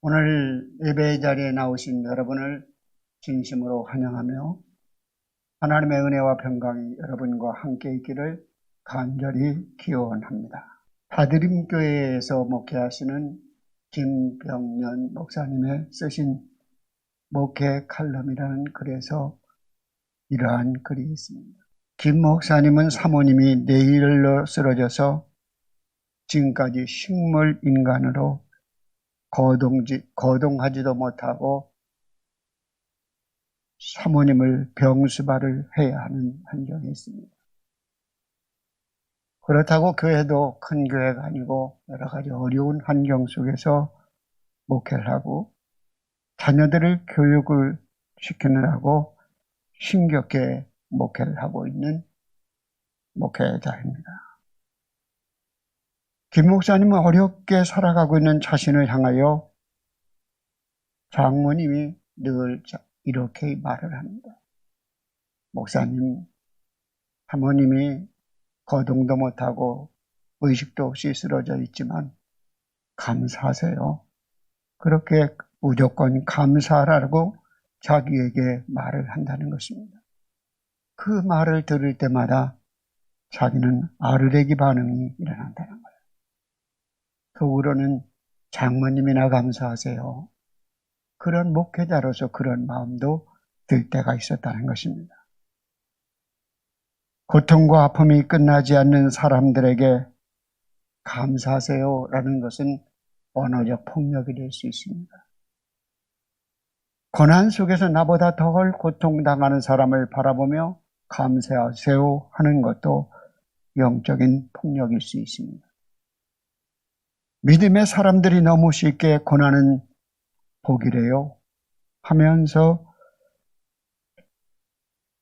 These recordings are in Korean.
오늘 예배의 자리에 나오신 여러분을 진심으로 환영하며 하나님의 은혜와 평강이 여러분과 함께 있기를 간절히 기원합니다. 다드림교회에서 목회하시는 김병년 목사님의 쓰신 목회 칼럼이라는 글에서 이러한 글이 있습니다. 김 목사님은 사모님이 뇌혈로 쓰러져서 지금까지 식물 인간으로 거동하지도 못하고 사모님을 병수발을 해야 하는 환경에 있습니다. 그렇다고 교회도 큰 교회가 아니고 여러 가지 어려운 환경 속에서 목회를 하고 자녀들을 교육을 시키느라고 힘겹게 목회를 하고 있는 목회자입니다. 김 목사님은 어렵게 살아가고 있는 자신을 향하여 장모님이 늘 이렇게 말을 합니다. 목사님, 사모님이 거동도 못하고 의식도 없이 쓰러져 있지만 감사하세요. 그렇게 무조건 감사하라고 자기에게 말을 한다는 것입니다. 그 말을 들을 때마다 자기는 아르레기 반응이 일어난다는 거예요. 속으로는 장모님이나 감사하세요. 그런 목회자로서 그런 마음도 들 때가 있었다는 것입니다. 고통과 아픔이 끝나지 않는 사람들에게 감사하세요 라는 것은 언어적 폭력이 될 수 있습니다. 고난 속에서 나보다 덜 고통당하는 사람을 바라보며 감사하세요 하는 것도 영적인 폭력일 수 있습니다. 믿음의 사람들이 너무 쉽게 고난은 복이래요 하면서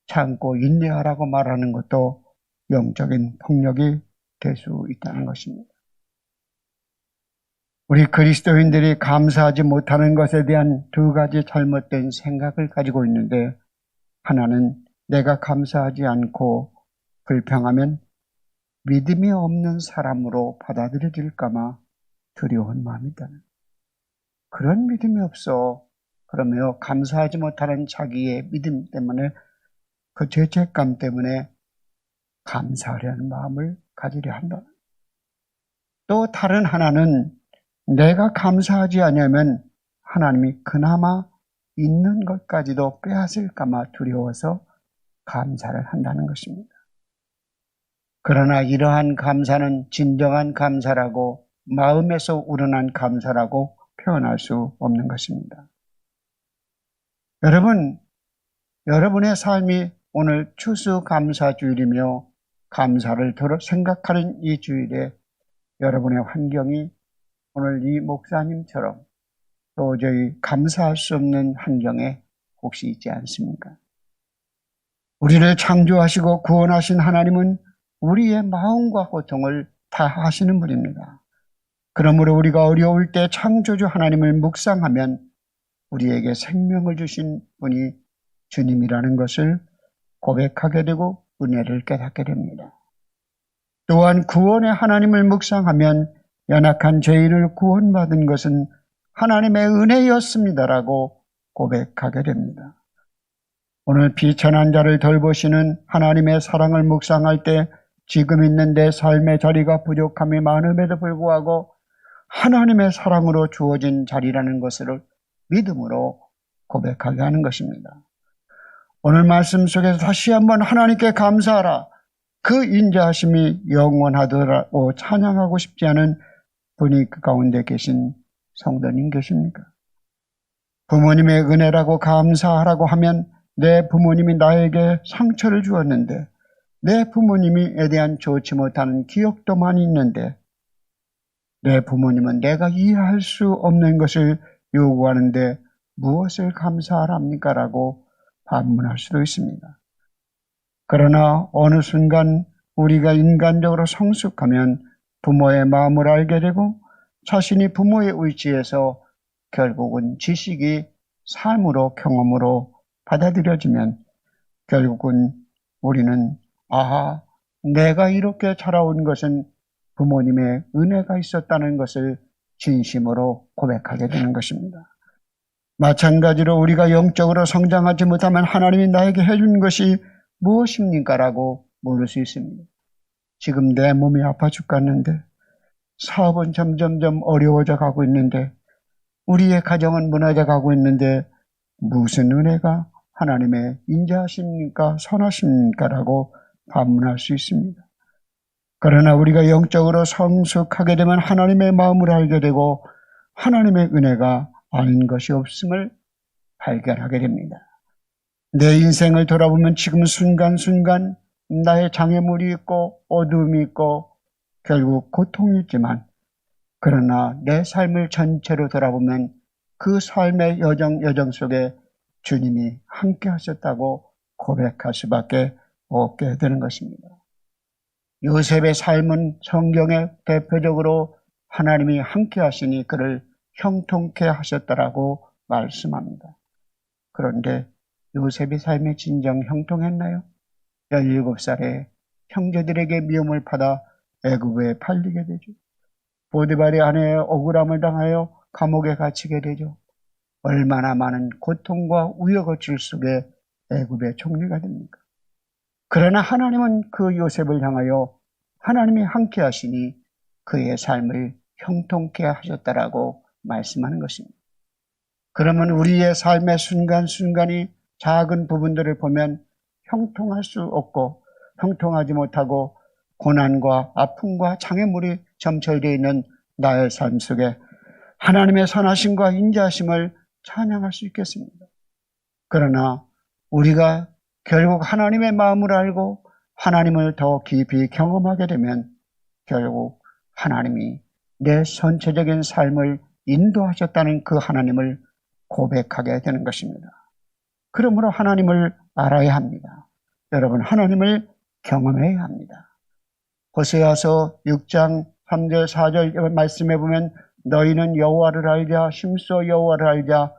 참고 인내하라고 말하는 것도 영적인 폭력이 될 수 있다는 것입니다. 우리 그리스도인들이 감사하지 못하는 것에 대한 두 가지 잘못된 생각을 가지고 있는데, 하나는 내가 감사하지 않고 불평하면 믿음이 없는 사람으로 받아들여질까봐 두려운 마음이다는, 그런 믿음이 없어 그러며 감사하지 못하는 자기의 믿음 때문에, 그 죄책감 때문에 감사하려는 마음을 가지려 한다. 또 다른 하나는 내가 감사하지 않으면 하나님이 그나마 있는 것까지도 빼앗을까봐 두려워서 감사를 한다는 것입니다. 그러나 이러한 감사는 진정한 감사라고, 마음에서 우러난 감사라고 표현할 수 없는 것입니다. 여러분의 삶이 오늘 추수감사주일이며 감사를 생각하는 이 주일에 여러분의 환경이 오늘 이 목사님처럼 도저히 감사할 수 없는 환경에 혹시 있지 않습니까? 우리를 창조하시고 구원하신 하나님은 우리의 마음과 고통을 다 아시는 분입니다. 그러므로 우리가 어려울 때 창조주 하나님을 묵상하면 우리에게 생명을 주신 분이 주님이라는 것을 고백하게 되고 은혜를 깨닫게 됩니다. 또한 구원의 하나님을 묵상하면 연약한 죄인을 구원받은 것은 하나님의 은혜였습니다라고 고백하게 됩니다. 오늘 비천한 자를 돌보시는 하나님의 사랑을 묵상할 때 지금 있는 내 삶의 자리가 부족함이 많음에도 불구하고 하나님의 사랑으로 주어진 자리라는 것을 믿음으로 고백하게 하는 것입니다. 오늘 말씀 속에서 다시 한번 하나님께 감사하라, 그 인자하심이 영원하더라고 찬양하고 싶지 않은 분이 그 가운데 계신 성도님 계십니까? 부모님의 은혜라고 감사하라고 하면 내 부모님이 나에게 상처를 주었는데, 내 부모님에 대한 좋지 못하는 기억도 많이 있는데, 내 부모님은 내가 이해할 수 없는 것을 요구하는데 무엇을 감사하랍니까? 라고 반문할 수도 있습니다. 그러나 어느 순간 우리가 인간적으로 성숙하면 부모의 마음을 알게 되고 자신이 부모의 위치에서 결국은 지식이 삶으로 경험으로 받아들여지면 결국은 우리는 내가 이렇게 자라온 것은 부모님의 은혜가 있었다는 것을 진심으로 고백하게 되는 것입니다. 마찬가지로 우리가 영적으로 성장하지 못하면 하나님이 나에게 해준 것이 무엇입니까? 라고 물을 수 있습니다. 지금 내 몸이 아파 죽겠는데, 사업은 점점점 어려워져 가고 있는데, 우리의 가정은 무너져 가고 있는데 무슨 은혜가 하나님의 인자하십니까? 선하십니까? 라고 반문할 수 있습니다. 그러나 우리가 영적으로 성숙하게 되면 하나님의 마음을 알게 되고 하나님의 은혜가 아닌 것이 없음을 발견하게 됩니다. 내 인생을 돌아보면 지금 순간순간 나의 장애물이 있고 어두움이 있고 결국 고통이 있지만, 그러나 내 삶을 전체로 돌아보면 그 삶의 여정 속에 주님이 함께 하셨다고 고백할 수밖에 없게 되는 것입니다. 요셉의 삶은 성경에 대표적으로 하나님이 함께 하시니 그를 형통케 하셨다라고 말씀합니다. 그런데 요셉의 삶이 진정 형통했나요? 17살에 형제들에게 미움을 받아 애굽에 팔리게 되죠. 보디발의 아내의 억울함을 당하여 감옥에 갇히게 되죠. 얼마나 많은 고통과 우여곡절 속에 애굽의 총리가 됩니까? 그러나 하나님은 그 요셉을 향하여 하나님이 함께 하시니 그의 삶을 형통케 하셨다라고 말씀하는 것입니다. 그러면 우리의 삶의 순간순간이 작은 부분들을 보면 형통할 수 없고 형통하지 못하고 고난과 아픔과 장애물이 점철되어 있는 나의 삶 속에 하나님의 선하심과 인자하심을 찬양할 수 있겠습니다. 그러나 우리가 결국 하나님의 마음을 알고 하나님을 더 깊이 경험하게 되면 결국 하나님이 내 전체적인 삶을 인도하셨다는 그 하나님을 고백하게 되는 것입니다. 그러므로 하나님을 알아야 합니다. 여러분, 하나님을 경험해야 합니다. 호세아서 6장 3절 4절 말씀해 보면 너희는 여호와를 알자, 심소 여호와를 알자.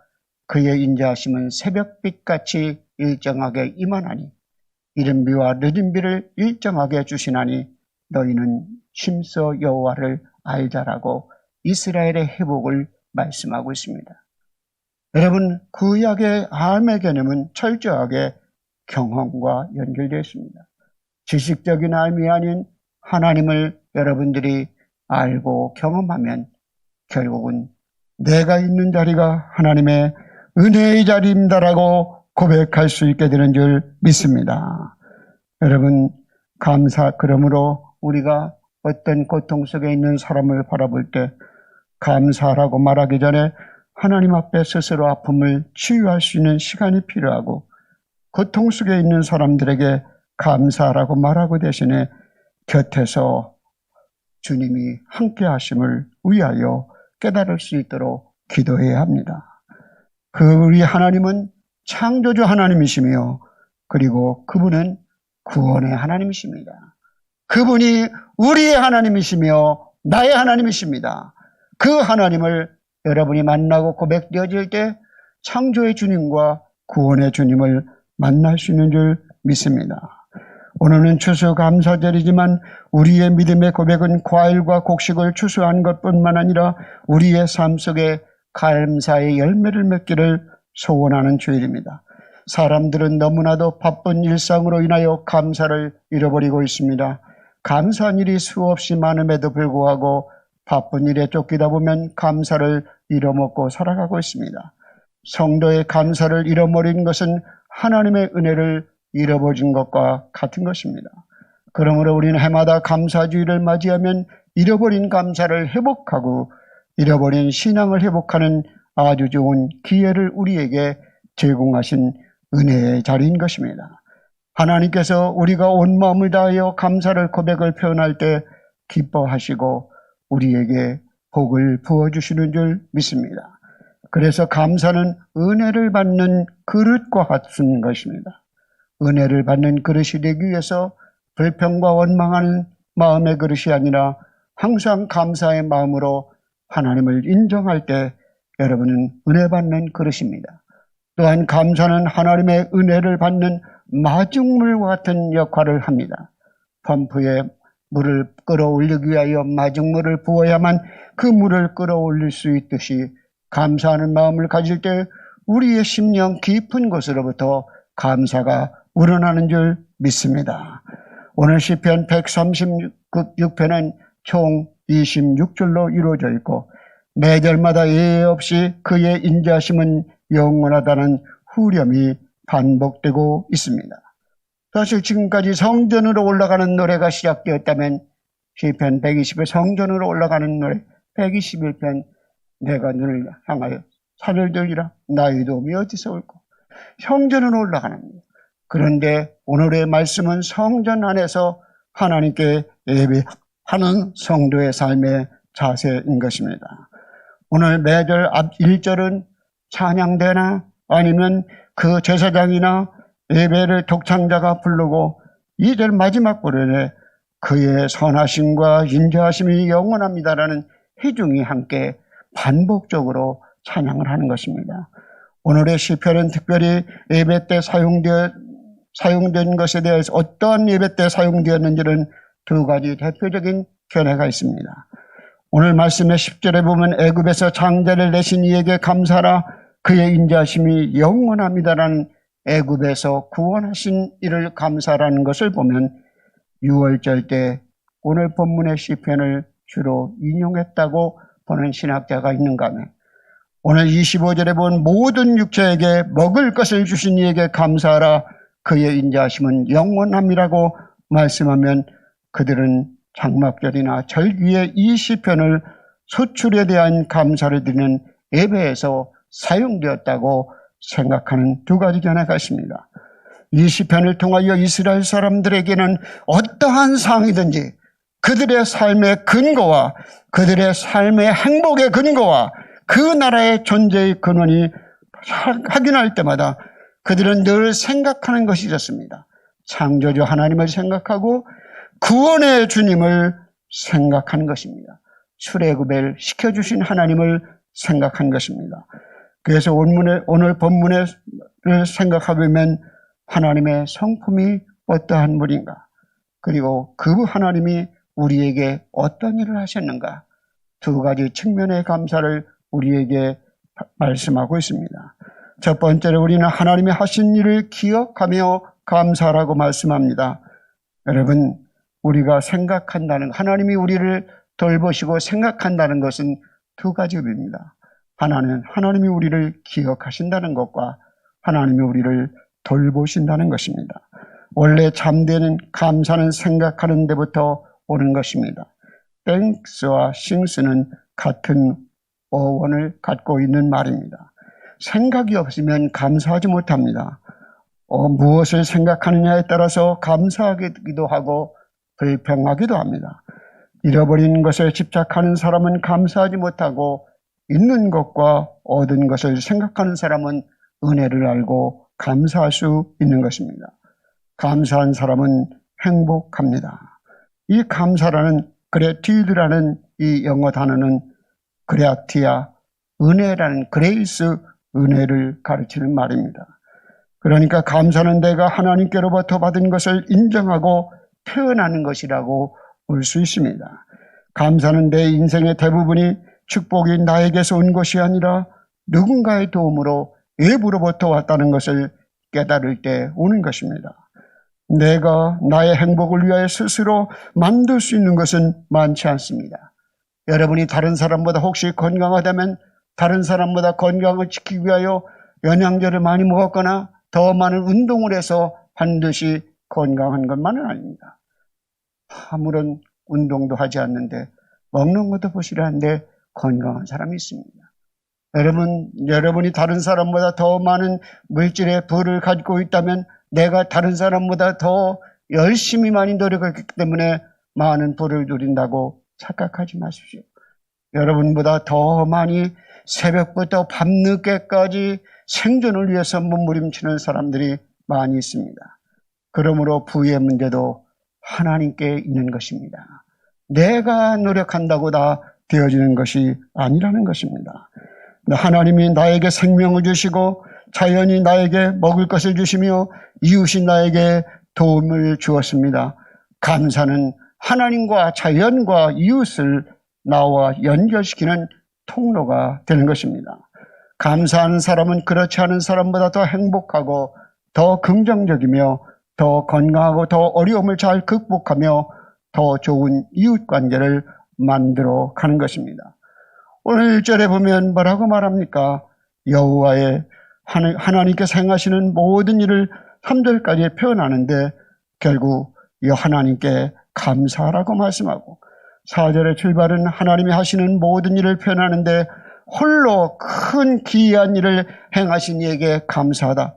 그의 인자하심은 새벽빛같이 일정하게 임하나니 이른 비와 늦은 비를 일정하게 주시나니 너희는 심소 여호와를 알자라고 이스라엘의 회복을 말씀하고 있습니다. 여러분, 구약의 암의 개념은 철저하게 경험과 연결되어 있습니다. 지식적인 암이 아닌 하나님을 여러분들이 알고 경험하면 결국은 내가 있는 자리가 하나님의 은혜의 자리입니다라고 고백할 수 있게 되는 줄 믿습니다. 여러분, 그러므로 우리가 어떤 고통 속에 있는 사람을 바라볼 때 감사라고 말하기 전에 하나님 앞에 스스로 아픔을 치유할 수 있는 시간이 필요하고, 고통 속에 있는 사람들에게 감사라고 말하고 대신에 곁에서 주님이 함께 하심을 위하여 깨달을 수 있도록 기도해야 합니다. 우리 하나님은 창조주 하나님이시며 그리고 그분은 구원의 하나님이십니다. 그분이 우리의 하나님이시며 나의 하나님이십니다. 그 하나님을 여러분이 만나고 고백되어질 때 창조의 주님과 구원의 주님을 만날 수 있는 줄 믿습니다. 오늘은 추수감사절이지만 우리의 믿음의 고백은 과일과 곡식을 추수한 것뿐만 아니라 우리의 삶 속에 감사의 열매를 맺기를 소원하는 주일입니다. 사람들은 너무나도 바쁜 일상으로 인하여 감사를 잃어버리고 있습니다. 감사한 일이 수없이 많음에도 불구하고 바쁜 일에 쫓기다 보면 감사를 잃어먹고 살아가고 있습니다. 성도의 감사를 잃어버린 것은 하나님의 은혜를 잃어버린 것과 같은 것입니다. 그러므로 우리는 해마다 감사주의를 맞이하면 잃어버린 감사를 회복하고 잃어버린 신앙을 회복하는 아주 좋은 기회를 우리에게 제공하신 은혜의 자리인 것입니다. 하나님께서 우리가 온 마음을 다하여 감사를 고백을 표현할 때 기뻐하시고 우리에게 복을 부어주시는 줄 믿습니다. 그래서 감사는 은혜를 받는 그릇과 같은 것입니다. 은혜를 받는 그릇이 되기 위해서 불평과 원망하는 마음의 그릇이 아니라 항상 감사의 마음으로 하나님을 인정할 때 여러분은 은혜 받는 그릇입니다. 또한 감사는 하나님의 은혜를 받는 마중물과 같은 역할을 합니다. 펌프에 물을 끌어올리기 위하여 마중물을 부어야만 그 물을 끌어올릴 수 있듯이 감사하는 마음을 가질 때 우리의 심령 깊은 곳으로부터 감사가 우러나는 줄 믿습니다. 오늘 시편 136편은 총 26절로 이루어져 있고 매절마다 예외 없이 그의 인자심은 영원하다는 후렴이 반복되고 있습니다. 사실 지금까지 성전으로 올라가는 노래가 시작되었다면 시편 120의 성전으로 올라가는 노래 121편 내가 눈을 향하여 산을 들리라 나의 도움이 어디서 올까 성전으로 올라가는 거예요. 그런데 오늘의 말씀은 성전 안에서 하나님께 예배하는 성도의 삶의 자세인 것입니다. 오늘 매절 앞 1절은 찬양대나 아니면 그 제사장이나 예배를 독창자가 부르고 2절 마지막 부분에 그의 선하심과 인자하심이 영원합니다라는 회중이 함께 반복적으로 찬양을 하는 것입니다. 오늘의 시편은 특별히 예배 때 사용된 것에 대해서 어떠한 예배 때 사용되었는지는 두 가지 대표적인 견해가 있습니다. 오늘 말씀의 10절에 보면 애굽에서 장자를 내신 이에게 감사하라 그의 인자하심이 영원합니다라는 애굽에서 구원하신 이를 감사라는 것을 보면 6월절 때 오늘 본문의 시편을 주로 인용했다고 보는 신학자가 있는가 하면 오늘 25절에 본 모든 육체에게 먹을 것을 주신 이에게 감사하라 그의 인자하심은 영원함이라고 말씀하면 그들은 장막절이나 절기에 이 시편을 소출에 대한 감사를 드리는 예배에서 사용되었다고 생각하는 두 가지 견해가 있습니다. 이 시편을 통하여 이스라엘 사람들에게는 어떠한 상황이든지 그들의 삶의 근거와 그들의 삶의 행복의 근거와 그 나라의 존재의 근원이 확인할 때마다 그들은 늘 생각하는 것이 있었습니다. 창조주 하나님을 생각하고 구원의 주님을 생각하는 것입니다. 출애굽을 시켜주신 하나님을 생각한 것입니다. 그래서 오늘 본문을 생각해보면 하나님의 성품이 어떠한 분인가 그리고 그 하나님이 우리에게 어떤 일을 하셨는가 두 가지 측면의 감사를 우리에게 말씀하고 있습니다. 첫 번째로 우리는 하나님이 하신 일을 기억하며 감사라고 말씀합니다. 여러분 우리가 생각한다는 하나님이 우리를 돌보시고 생각한다는 것은 두 가지 의미입니다. 하나는 하나님이 우리를 기억하신다는 것과 하나님이 우리를 돌보신다는 것입니다. 원래 잠재는 감사는 생각하는 데부터 오는 것입니다. thanks와 sings는 같은 어원을 갖고 있는 말입니다. 생각이 없으면 감사하지 못합니다. 무엇을 생각하느냐에 따라서 감사하기도 하고 불평하기도 합니다. 잃어버린 것에 집착하는 사람은 감사하지 못하고 있는 것과 얻은 것을 생각하는 사람은 은혜를 알고 감사할 수 있는 것입니다. 감사한 사람은 행복합니다. 이 감사라는 그레티드라는 이 영어 단어는 그레아티아, 은혜라는 그레이스, 은혜를 가르치는 말입니다. 그러니까 감사는 내가 하나님께로부터 받은 것을 인정하고 표현하는 것이라고 볼 수 있습니다. 감사는 내 인생의 대부분이 축복이 나에게서 온 것이 아니라 누군가의 도움으로 외부로부터 왔다는 것을 깨달을 때 오는 것입니다. 내가 나의 행복을 위하여 스스로 만들 수 있는 것은 많지 않습니다. 여러분이 다른 사람보다 혹시 건강하다면 다른 사람보다 건강을 지키기 위하여 영양제를 많이 먹었거나 더 많은 운동을 해서 반드시 건강한 것만은 아닙니다. 아무런 운동도 하지 않는데 먹는 것도 보시라는데 건강한 사람이 있습니다. 여러분이 다른 사람보다 더 많은 물질의 부를 가지고 있다면 내가 다른 사람보다 더 열심히 많이 노력했기 때문에 많은 부를 누린다고 착각하지 마십시오. 여러분보다 더 많이 새벽부터 밤늦게까지 생존을 위해서 몸부림치는 사람들이 많이 있습니다. 그러므로 부의 문제도 하나님께 있는 것입니다. 내가 노력한다고 다 되어지는 것이 아니라는 것입니다. 하나님이 나에게 생명을 주시고 자연이 나에게 먹을 것을 주시며 이웃이 나에게 도움을 주었습니다. 감사는 하나님과 자연과 이웃을 나와 연결시키는 통로가 되는 것입니다. 감사하는 사람은 그렇지 않은 사람보다 더 행복하고 더 긍정적이며 더 건강하고 더 어려움을 잘 극복하며 더 좋은 이웃관계를 만들어 가는 것입니다. 오늘 1절에 보면 뭐라고 말합니까? 여호와의 하나님께서 행하시는 모든 일을 3절까지 표현하는데 결국 이 하나님께 감사하라고 말씀하고 4절의 출발은 하나님이 하시는 모든 일을 표현하는데 홀로 큰 기이한 일을 행하신 이에게 감사하다.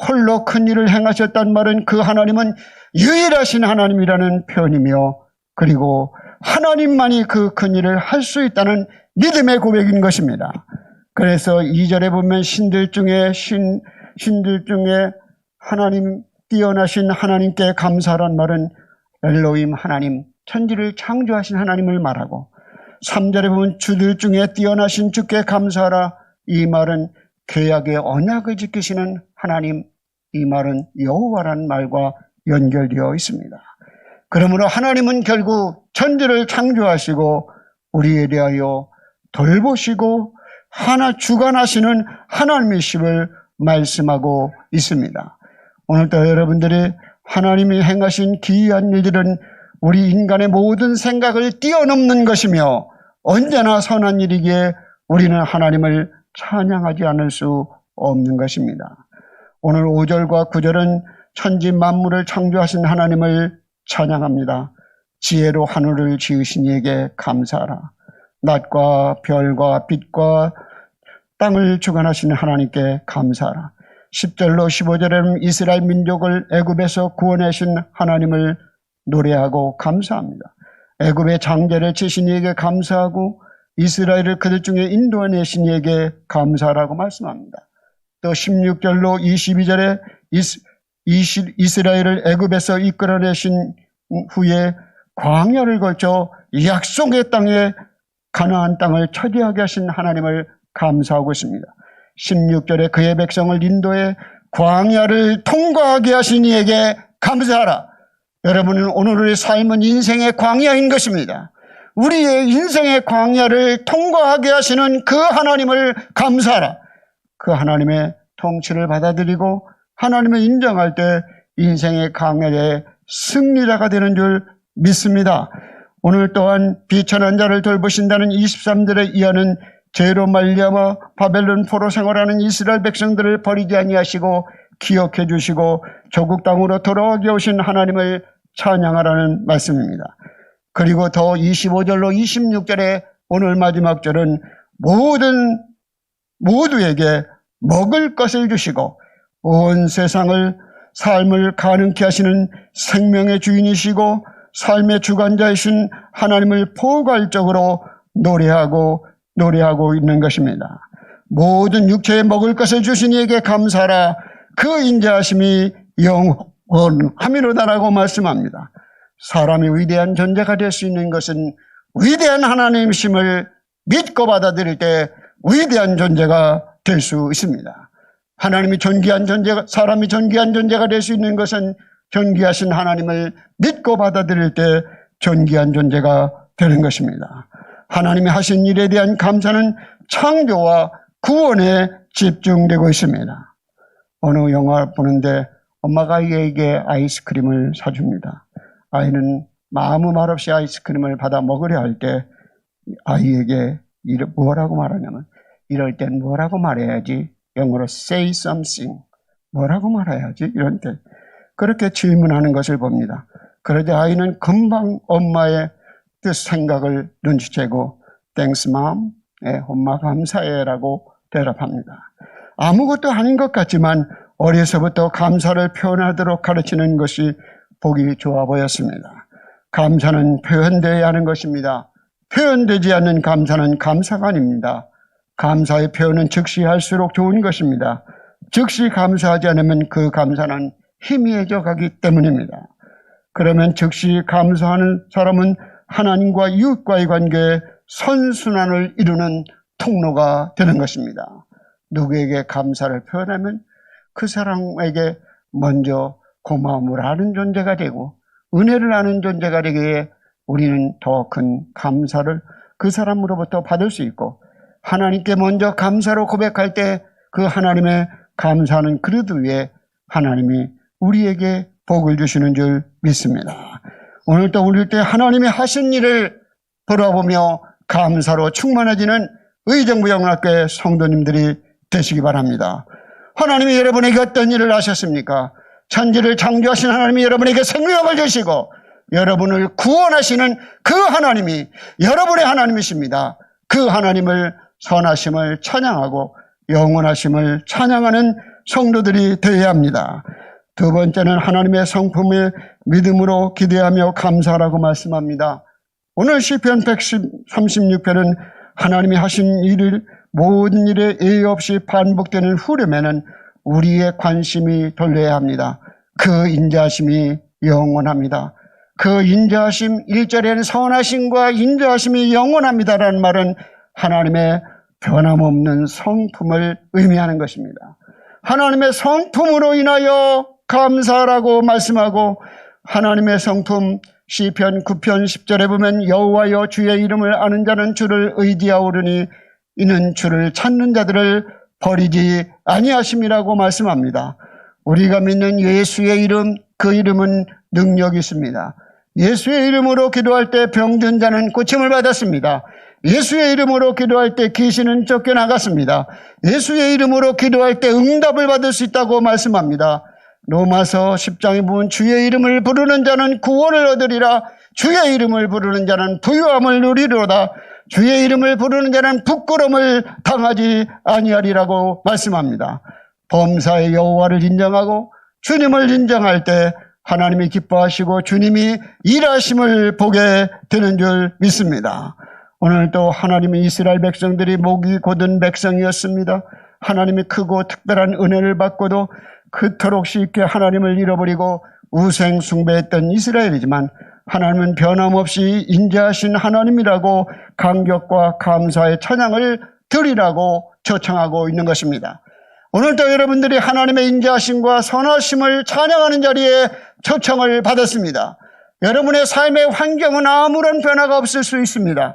홀로 큰 일을 행하셨단 말은 그 하나님은 유일하신 하나님이라는 표현이며 그리고 하나님만이 그 큰 일을 할 수 있다는 믿음의 고백인 것입니다. 그래서 2절에 보면 신들 중에 하나님 뛰어나신 하나님께 감사하란 말은 엘로힘 하나님, 천지를 창조하신 하나님을 말하고 3절에 보면 주들 중에 뛰어나신 주께 감사하라. 이 말은 계약의 언약을 지키시는 하나님, 이 말은 여호와라는 말과 연결되어 있습니다. 그러므로 하나님은 결국 천지를 창조하시고 우리에 대하여 돌보시고 주관하시는 하나님이심을 말씀하고 있습니다. 오늘도 여러분들이 하나님이 행하신 기이한 일들은 우리 인간의 모든 생각을 뛰어넘는 것이며 언제나 선한 일이기에 우리는 하나님을 찬양하지 않을 수 없는 것입니다. 오늘 5절과 9절은 천지 만물을 창조하신 하나님을 찬양합니다. 지혜로 하늘을 지으신 이에게 감사하라. 낮과 별과 빛과 땅을 주관하시는 하나님께 감사하라. 10절로 15절에는 이스라엘 민족을 애굽에서 구원하신 하나님을 노래하고 감사합니다. 애굽의 장제를 치신 이에게 감사하고 이스라엘을 그들 중에 인도해내신 이에게 감사하라고 말씀합니다. 또 16절로 22절에 이스라엘을 애굽에서 이끌어내신 후에 광야를 걸쳐 약속의 땅에 가나안 땅을 차지하게 하신 하나님을 감사하고 있습니다. 16절에 그의 백성을 인도해 광야를 통과하게 하신 이에게 감사하라. 여러분은 오늘의 삶은 인생의 광야인 것입니다. 우리의 인생의 광야를 통과하게 하시는 그 하나님을 감사하라. 그 하나님의 통치를 받아들이고 하나님을 인정할 때 인생의 광야의 승리자가 되는 줄 믿습니다. 오늘 또한 비천한 자를 돌보신다는 23절에 이하는 죄로 말미암아 바벨론 포로 생활하는 이스라엘 백성들을 버리지 아니하시고 기억해 주시고 조국 땅으로 돌아오게 오신 하나님을 찬양하라는 말씀입니다. 그리고 더 25절로 26절에 오늘 마지막 절은 모두에게 먹을 것을 주시고 온 세상을 삶을 가능케 하시는 생명의 주인이시고 삶의 주관자이신 하나님을 포괄적으로 노래하고 있는 것입니다. 모든 육체에 먹을 것을 주신 이에게 감사하라. 그 인자하심이 영원하미로다라고 말씀합니다. 사람이 위대한 존재가 될 수 있는 것은 위대한 하나님이심을 믿고 받아들일 때 위대한 존재가 될 수 있습니다. 하나님이 존귀한 존재가, 사람이 존귀한 존재가 될 수 있는 것은 존귀하신 하나님을 믿고 받아들일 때 존귀한 존재가 되는 것입니다. 하나님이 하신 일에 대한 감사는 창조와 구원에 집중되고 있습니다. 어느 영화 보는데 엄마가 아이에게 아이스크림을 사줍니다. 아이는 아무 말 없이 아이스크림을 받아 먹으려 할 때 아이에게 뭐라고 말하냐면 이럴 땐 뭐라고 말해야지? 영어로 say something. 뭐라고 말해야지? 이런 때 그렇게 질문하는 것을 봅니다. 그러자 아이는 금방 엄마의 뜻 생각을 눈치채고 Thanks mom, 엄마 감사해 라고 대답합니다. 아무것도 아닌 것 같지만 어려서부터 감사를 표현하도록 가르치는 것이 보기 좋아 보였습니다. 감사는 표현되어야 하는 것입니다. 표현되지 않는 감사는 감사가 아닙니다. 감사의 표현은 즉시 할수록 좋은 것입니다. 즉시 감사하지 않으면 그 감사는 희미해져 가기 때문입니다. 그러면 즉시 감사하는 사람은 하나님과 이웃과의 관계에 선순환을 이루는 통로가 되는 것입니다. 누구에게 감사를 표현하면 그 사람에게 먼저 고마움을 하는 존재가 되고 은혜를 아는 존재가 되기에 우리는 더 큰 감사를 그 사람으로부터 받을 수 있고, 하나님께 먼저 감사로 고백할 때 그 하나님의 감사하는 그릇 위에 하나님이 우리에게 복을 주시는 줄 믿습니다. 오늘도 우리 때 하나님이 하신 일을 돌아보며 감사로 충만해지는 의정부영락교회 성도님들이 되시기 바랍니다. 하나님이 여러분에게 어떤 일을 하셨습니까? 천지를 창조하신 하나님이 여러분에게 생명을 주시고 여러분을 구원하시는 그 하나님이 여러분의 하나님이십니다. 그 하나님을 선하심을 찬양하고 영원하심을 찬양하는 성도들이 되어야 합니다. 두 번째는 하나님의 성품을 믿음으로 기대하며 감사하라고 말씀합니다. 오늘 시편 136편은 하나님이 하신 일을 모든 일에 예의 없이 반복되는 후렴에는 우리의 관심이 돌려야 합니다. 그 인자하심이 영원합니다. 그 인자하심, 1절에는 선하심과 인자하심이 영원합니다라는 말은 하나님의 변함없는 성품을 의미하는 것입니다. 하나님의 성품으로 인하여 감사하라고 말씀하고, 하나님의 성품 시편 9편 10절에 보면 여호와여 주의 이름을 아는 자는 주를 의지하오르니 이는 주를 찾는 자들을 버리지 아니하심이라고 말씀합니다. 우리가 믿는 예수의 이름, 그 이름은 능력이 있습니다. 예수의 이름으로 기도할 때 병든 자는 고침을 받았습니다. 예수의 이름으로 기도할 때 귀신은 쫓겨나갔습니다. 예수의 이름으로 기도할 때 응답을 받을 수 있다고 말씀합니다. 로마서 10장에 보면 주의 이름을 부르는 자는 구원을 얻으리라. 주의 이름을 부르는 자는 부유함을 누리리로다. 주의 이름을 부르는 자는 부끄러움을 당하지 아니하리라고 말씀합니다. 범사의 여호와를 인정하고 주님을 인정할 때 하나님이 기뻐하시고 주님이 일하심을 보게 되는 줄 믿습니다. 오늘도 하나님의 이스라엘 백성들이 목이 곧은 백성이었습니다. 하나님이 크고 특별한 은혜를 받고도 그토록 쉽게 하나님을 잃어버리고 우생 숭배했던 이스라엘이지만 하나님은 변함없이 인자하신 하나님이라고 감격과 감사의 찬양을 드리라고 초청하고 있는 것입니다. 오늘도 여러분들이 하나님의 인자하심과 선하심을 찬양하는 자리에 초청을 받았습니다. 여러분의 삶의 환경은 아무런 변화가 없을 수 있습니다.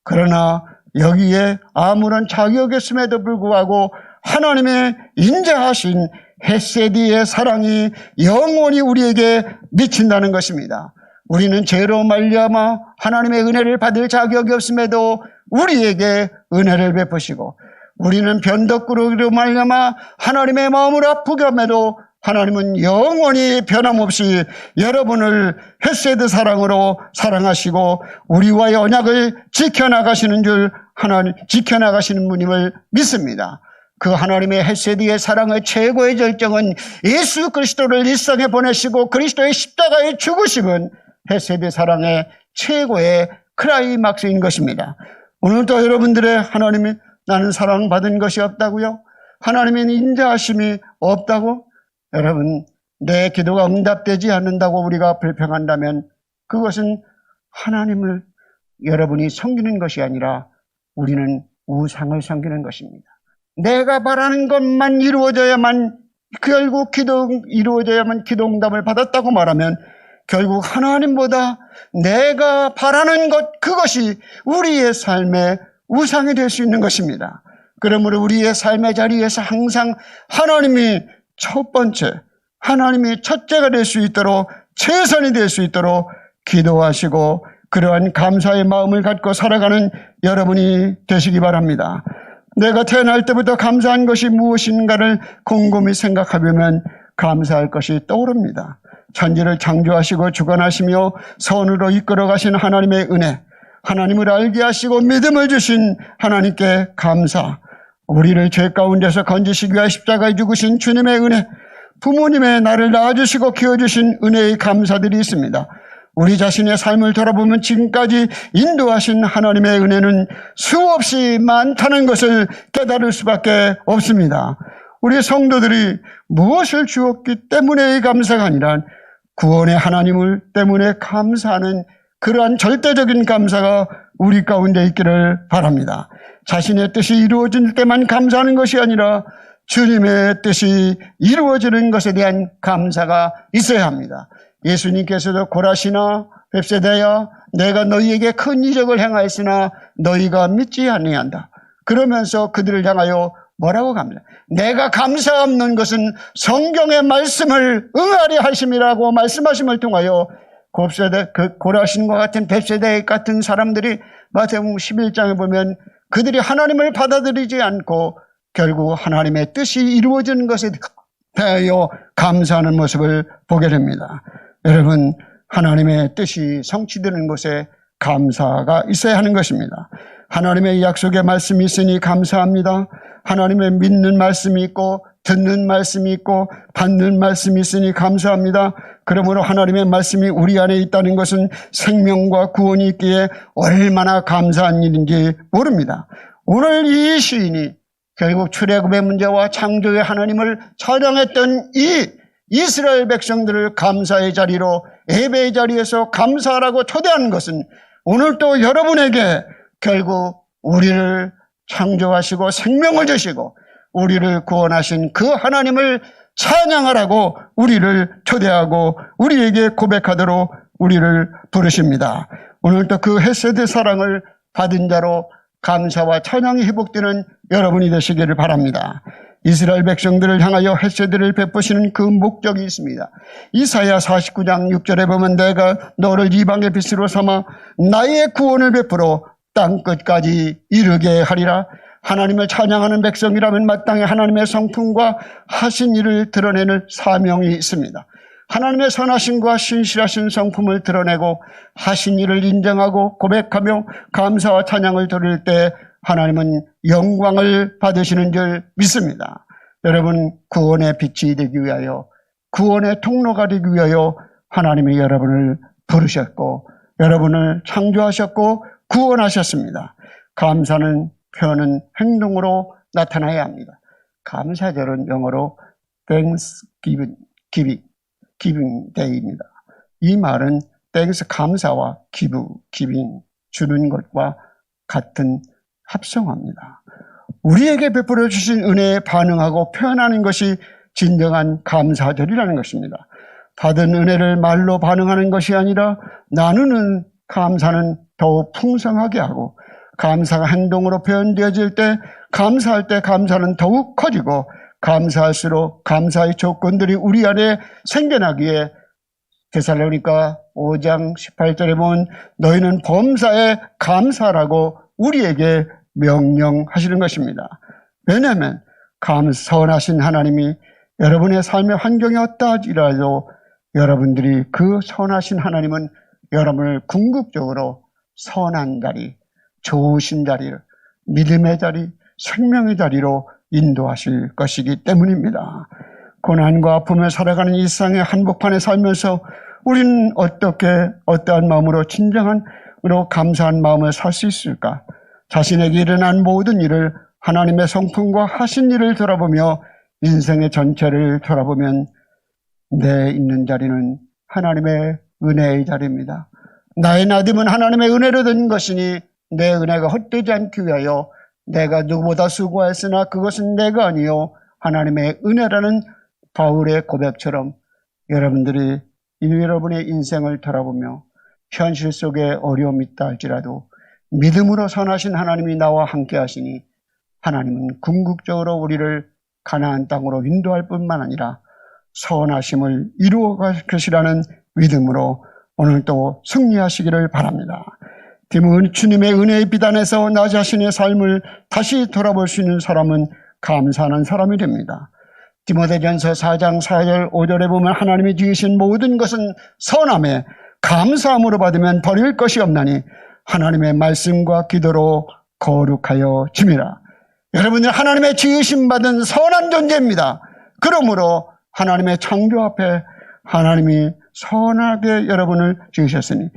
그러나 여기에 아무런 자격이 없음에도 불구하고 하나님의 인자하신 헤세디의 사랑이 영원히 우리에게 미친다는 것입니다. 우리는 죄로 말미암아 하나님의 은혜를 받을 자격이 없음에도 우리에게 은혜를 베푸시고, 우리는 변덕꾸러기로 말미암아 하나님의 마음을 아프게 함에도 하나님은 영원히 변함없이 여러분을 헤세드 사랑으로 사랑하시고 우리와의 언약을 지켜나가시는 분임을 믿습니다. 그 하나님의 헤세드의 사랑의 최고의 절정은 예수 그리스도를 일상에 보내시고 그리스도의 십자가에 죽으심은 헤세드 사랑의 최고의 클라이막스인 것입니다. 오늘도 여러분들의 하나님이 나는 사랑받은 것이 없다고요? 하나님의 인자하심이 없다고? 여러분, 내 기도가 응답되지 않는다고 우리가 불평한다면 그것은 하나님을 여러분이 섬기는 것이 아니라 우리는 우상을 섬기는 것입니다. 내가 바라는 것만 이루어져야만, 결국 이루어져야만 기도 응답을 받았다고 말하면 결국 하나님보다 내가 바라는 것, 그것이 우리의 삶의 우상이 될 수 있는 것입니다. 그러므로 우리의 삶의 자리에서 항상 하나님이 첫 번째, 하나님이 첫째가 될 수 있도록, 최선이 될 수 있도록 기도하시고 그러한 감사의 마음을 갖고 살아가는 여러분이 되시기 바랍니다. 내가 태어날 때부터 감사한 것이 무엇인가를 곰곰이 생각해보면 감사할 것이 떠오릅니다. 천지를 창조하시고 주관하시며 선으로 이끌어 가신 하나님의 은혜, 하나님을 알게 하시고 믿음을 주신 하나님께 감사, 우리를 죄 가운데서 건지시기 위하여 십자가에 죽으신 주님의 은혜, 부모님의 나를 낳아주시고 키워주신 은혜의 감사들이 있습니다. 우리 자신의 삶을 돌아보면 지금까지 인도하신 하나님의 은혜는 수없이 많다는 것을 깨달을 수밖에 없습니다. 우리 성도들이 무엇을 주었기 때문에 감사가 아니라 구원의 하나님을 때문에 감사하는 그러한 절대적인 감사가 우리 가운데 있기를 바랍니다. 자신의 뜻이 이루어질 때만 감사하는 것이 아니라 주님의 뜻이 이루어지는 것에 대한 감사가 있어야 합니다. 예수님께서도 고라시나 벳세다야 내가 너희에게 큰 이적을 행하였으나 너희가 믿지 아니한다. 그러면서 그들을 향하여 뭐라고 합니다. 내가 감사 없는 것은 성경의 말씀을 응하리 하심이라고 말씀하심을 통하여 고라신과 같은 벳세다 같은 사람들이 마태복음 11장에 보면 그들이 하나님을 받아들이지 않고 결국 하나님의 뜻이 이루어지는 것에 대하여 감사하는 모습을 보게 됩니다. 여러분, 하나님의 뜻이 성취되는 곳에 감사가 있어야 하는 것입니다. 하나님의 약속의 말씀이 있으니 감사합니다. 하나님의 믿는 말씀이 있고 듣는 말씀이 있고 받는 말씀이 있으니 감사합니다. 그러므로 하나님의 말씀이 우리 안에 있다는 것은 생명과 구원이 있기에 얼마나 감사한 일인지 모릅니다. 오늘 이 시인이 결국 출애굽의 문제와 창조의 하나님을 찬양했던 이 이스라엘 백성들을 감사의 자리로 예배의 자리에서 감사하라고 초대하는 것은 오늘 또 여러분에게 결국 우리를 창조하시고 생명을 주시고 우리를 구원하신 그 하나님을 찬양하라고 우리를 초대하고 우리에게 고백하도록 우리를 부르십니다. 오늘도 그 헤세드 사랑을 받은 자로 감사와 찬양이 회복되는 여러분이 되시기를 바랍니다. 이스라엘 백성들을 향하여 헤세드를 베푸시는 그 목적이 있습니다. 이사야 49장 6절에 보면 내가 너를 이방의 빛으로 삼아 나의 구원을 베풀어 땅끝까지 이르게 하리라. 하나님을 찬양하는 백성이라면 마땅히 하나님의 성품과 하신 일을 드러내는 사명이 있습니다. 하나님의 선하심과 신실하신 성품을 드러내고 하신 일을 인정하고 고백하며 감사와 찬양을 드릴 때 하나님은 영광을 받으시는 줄 믿습니다. 여러분, 구원의 빛이 되기 위하여 구원의 통로가 되기 위하여 하나님이 여러분을 부르셨고 여러분을 창조하셨고 구원하셨습니다. 감사는 표현은 행동으로 나타나야 합니다. 감사절은 영어로 Thanksgiving Day입니다. 이 말은 Thanks 감사와 giving 주는 것과 같은 합성어입니다. 우리에게 베풀어 주신 은혜에 반응하고 표현하는 것이 진정한 감사절이라는 것입니다. 받은 은혜를 말로 반응하는 것이 아니라 나누는 감사는 더욱 풍성하게 하고 감사가 행동으로 표현되어질 때 감사할 때 감사는 더욱 커지고 감사할수록 감사의 조건들이 우리 안에 생겨나기에 데살로니가 5장 18절에 보면 너희는 범사에 감사라고 우리에게 명령하시는 것입니다. 왜냐하면 선하신 하나님이 여러분의 삶의 환경이 어떠하지라도 여러분들이 그 선하신 하나님은 여러분을 궁극적으로 선한 자리, 좋으신 자리를 믿음의 자리, 생명의 자리로 인도하실 것이기 때문입니다. 고난과 아픔을 살아가는 일상의 한복판에 살면서 우리는 어떠한 마음으로 진정한 감사한 마음을 살 수 있을까? 자신에게 일어난 모든 일을 하나님의 성품과 하신 일을 돌아보며 인생의 전체를 돌아보면 내 있는 자리는 하나님의 은혜의 자리입니다. 나의 나됨은 하나님의 은혜로 된 것이니 내 은혜가 헛되지 않기 위하여 내가 누구보다 수고했으나 그것은 내가 아니요 하나님의 은혜라는 바울의 고백처럼 여러분들이 여러분의 인생을 돌아보며 현실 속에 어려움이 있다 할지라도 믿음으로 선하신 하나님이 나와 함께 하시니 하나님은 궁극적으로 우리를 가나안 땅으로 인도할 뿐만 아니라 선하심을 이루어 갈 것이라는 믿음으로 오늘도 승리하시기를 바랍니다. 주님의 은혜의 비단에서 나 자신의 삶을 다시 돌아볼 수 있는 사람은 감사하는 사람이 됩니다. 디모데전서 4장 4절 5절에 보면 하나님이 지으신 모든 것은 선함에 감사함으로 받으면 버릴 것이 없나니 하나님의 말씀과 기도로 거룩하여 짐이라. 여러분들 하나님의 지으심 받은 선한 존재입니다. 그러므로 하나님의 창조 앞에 하나님이 선하게 여러분을 지으셨으니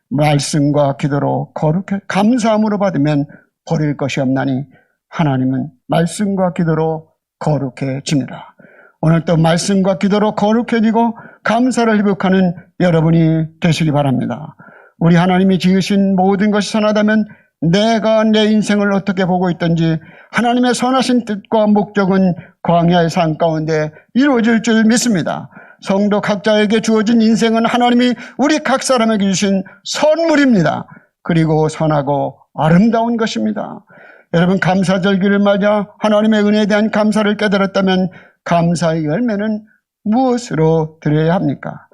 말씀과 기도로 거룩해 감사함으로 받으면 버릴 것이 없나니 하나님은 말씀과 기도로 거룩해지니라. 오늘도 말씀과 기도로 거룩해지고 감사를 회복하는 여러분이 되시기 바랍니다. 우리 하나님이 지으신 모든 것이 선하다면 내가 내 인생을 어떻게 보고 있든지 하나님의 선하신 뜻과 목적은 광야의 산 가운데 이루어질 줄 믿습니다. 성도 각자에게 주어진 인생은 하나님이 우리 각 사람에게 주신 선물입니다. 그리고 선하고 아름다운 것입니다. 여러분, 감사절기를 맞아 하나님의 은혜에 대한 감사를 깨달았다면 감사의 열매는 무엇으로 드려야 합니까?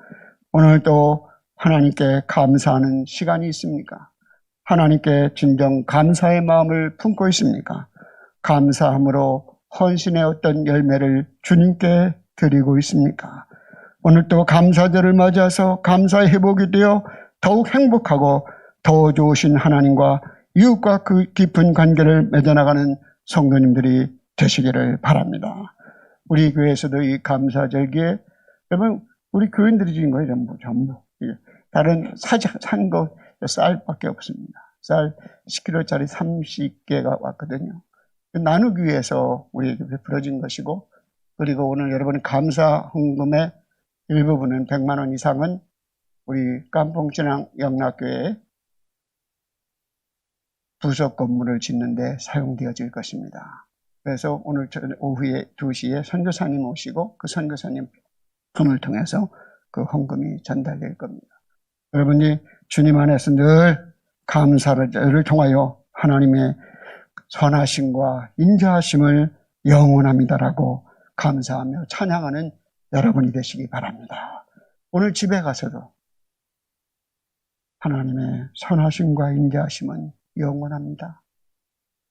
오늘도 하나님께 감사하는 시간이 있습니까? 하나님께 진정 감사의 마음을 품고 있습니까? 감사함으로 헌신의 어떤 열매를 주님께 드리고 있습니까? 오늘도 감사절을 맞아서 감사의 회복이 되어 더욱 행복하고 더 좋으신 하나님과 이웃과 그 깊은 관계를 맺어나가는 성도님들이 되시기를 바랍니다. 우리 교회에서도 이 감사절기에, 여러분, 우리 교인들이 주신 거예요, 전부. 다른 산 거 쌀밖에 없습니다. 쌀 10kg짜리 30개가 왔거든요. 나누기 위해서 우리에게 베풀어진 것이고, 그리고 오늘 여러분 감사 헌금의 일부분은 100만 원 이상은 우리 깜봉진앙 영락교회 부속 건물을 짓는데 사용되어질 것입니다. 그래서 오늘 오후에 2시에 선교사님 오시고 그 선교사님 품을 통해서 그 헌금이 전달될 겁니다. 여러분이 주님 안에서 늘 감사를 통하여 하나님의 선하심과 인자하심을 영원합니다라고 감사하며 찬양하는 여러분이 되시기 바랍니다. 오늘 집에 가서도 하나님의 선하심과 인자하심은 영원합니다.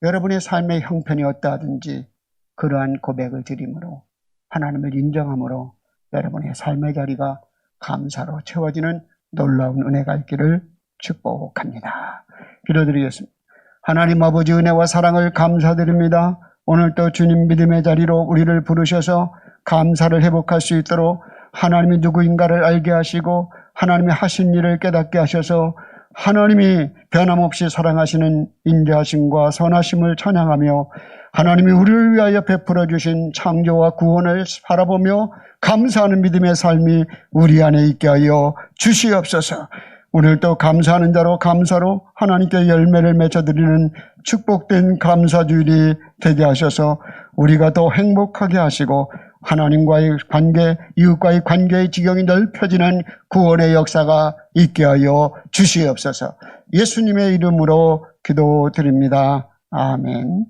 여러분의 삶의 형편이 어떠하든지 그러한 고백을 드림으로 하나님을 인정함으로 여러분의 삶의 자리가 감사로 채워지는 놀라운 은혜가 있기를 축복합니다. 기도드리겠습니다. 하나님 아버지 은혜와 사랑을 감사드립니다. 오늘도 주님 믿음의 자리로 우리를 부르셔서 감사를 회복할 수 있도록 하나님이 누구인가를 알게 하시고 하나님이 하신 일을 깨닫게 하셔서 하나님이 변함없이 사랑하시는 인자하심과 선하심을 찬양하며 하나님이 우리를 위하여 베풀어 주신 창조와 구원을 바라보며 감사하는 믿음의 삶이 우리 안에 있게 하여 주시옵소서. 오늘도 감사하는 자로 감사로 하나님께 열매를 맺어드리는 축복된 감사주일이 되게 하셔서 우리가 더 행복하게 하시고 하나님과의 관계, 이웃과의 관계의 지경이 넓혀지는 구원의 역사가 있게 하여 주시옵소서. 예수님의 이름으로 기도드립니다. 아멘.